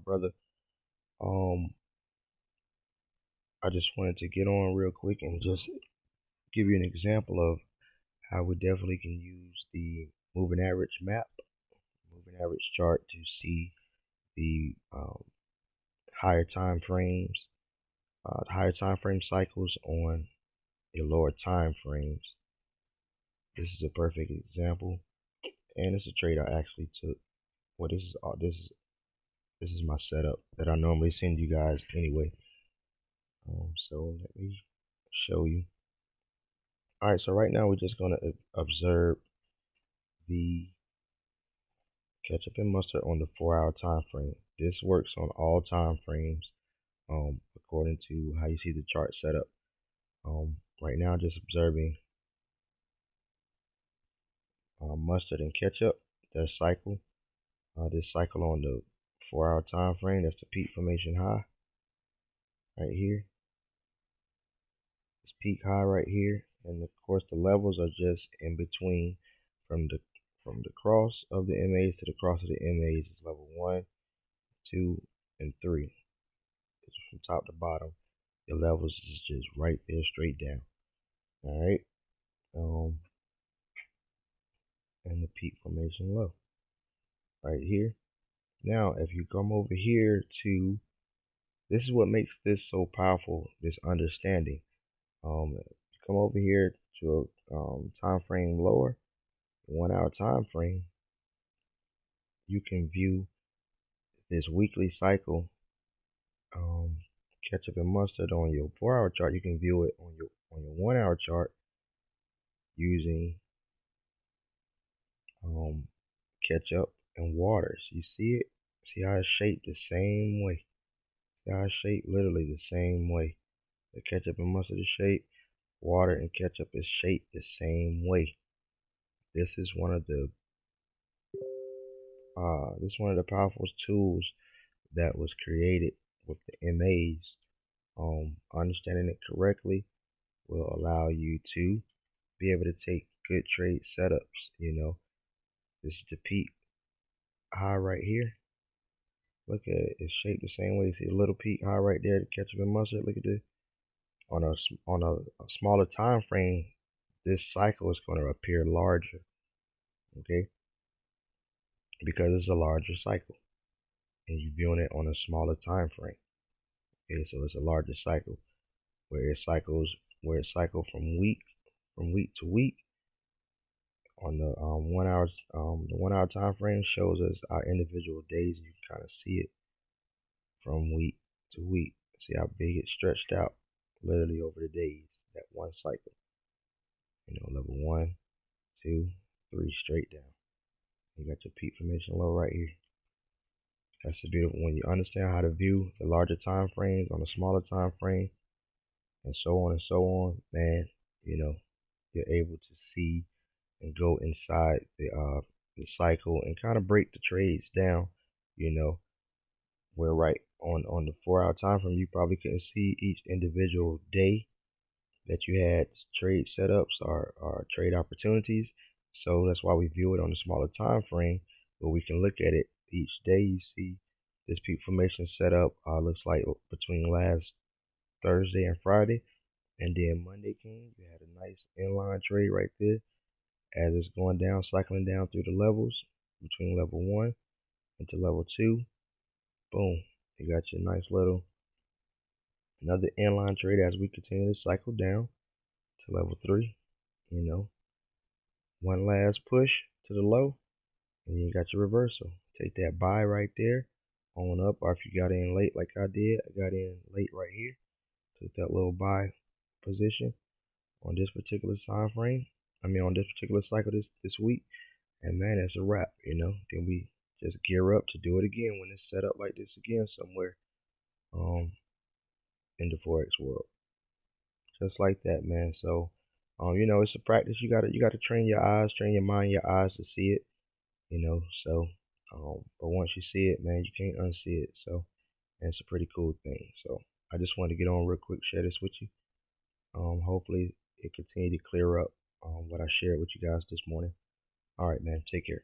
brother. I just wanted to get on real quick and just give you an example of how we definitely can use the moving average map, moving average chart to see the higher time frames, higher time frame cycles on your lower time frames. This is a perfect example, and it's a trade I actually took. Well, this is my setup that I normally send you guys anyway. So let me show you. All right, so right now we're just going to observe the ketchup and mustard on the 4-hour time frame. This works on all time frames according to how you see the chart set up. Right now, just observing mustard and ketchup, their cycle. This cycle on the 4-hour time frame, that's the peak formation high right here. This peak high right here, and of course the levels are just in between from the cross of the MAs to the cross of the MAs is level 1, 2, and 3. It's from top to bottom. The levels is just right there, straight down. All right. And the peak formation low right here. Now, if you come over here to, this is what makes this so powerful, this understanding. Come over here to a time frame lower, 1-hour time frame, you can view this weekly cycle, ketchup and mustard on your 4-hour chart. You can view it on your 1-hour chart using ketchup and waters. You see it? See how it's shaped the same way? See how it's shaped literally the same way? The ketchup and mustard is shaped. Water and ketchup is shaped the same way. This is one of the powerful tools that was created with the MAs. Understanding it correctly will allow you to be able to take good trade setups. You know, this is the peak high right here. Look at it; it's shaped the same way. See a little peak high right there, the ketchup and mustard. Look at this. On a smaller time frame, this cycle is going to appear larger. Okay, because it's a larger cycle, and you're viewing it on a smaller time frame. Okay, so it's a larger cycle where it cycles from week to week. On the 1-hour time frame shows us our individual days. You can kind of see it from week to week. See how big it's stretched out, literally over the days. That one cycle. You know, level 1, 2, 3, straight down. You got your peak formation low right here. That's the beautiful. When you understand how to view the larger time frames on a smaller time frame, and so on, man, you know, you're able to see and go inside the cycle and kind of break the trades down. You know, where right on the 4-hour time frame, you probably couldn't see each individual day that you had trade setups or trade opportunities. So that's why we view it on a smaller time frame, but we can look at it each day. You see this peak formation setup looks like between last Thursday and Friday, and then Monday came. You had a nice inline trade right there as it's going down, cycling down through the levels between level 1 into level 2. Boom, you got your nice little another inline trade as we continue to cycle down to level 3. You know, one last push to the low, and you got your reversal. Take that buy right there on up, or if you got in late like I did, I got in late right here. Took that little buy position on this particular time frame. On this particular cycle this week, and man, that's a wrap. You know, then we just gear up to do it again when it's set up like this again somewhere in the forex world, just like that, man. So you know, it's a practice. You gotta train your eyes, train your mind, your eyes to see it. You know, so but once you see it, man, you can't unsee it. So, and it's a pretty cool thing. So I just wanted to get on real quick, share this with you. Hopefully it continue to clear up what I shared with you guys this morning. All right, man, take care.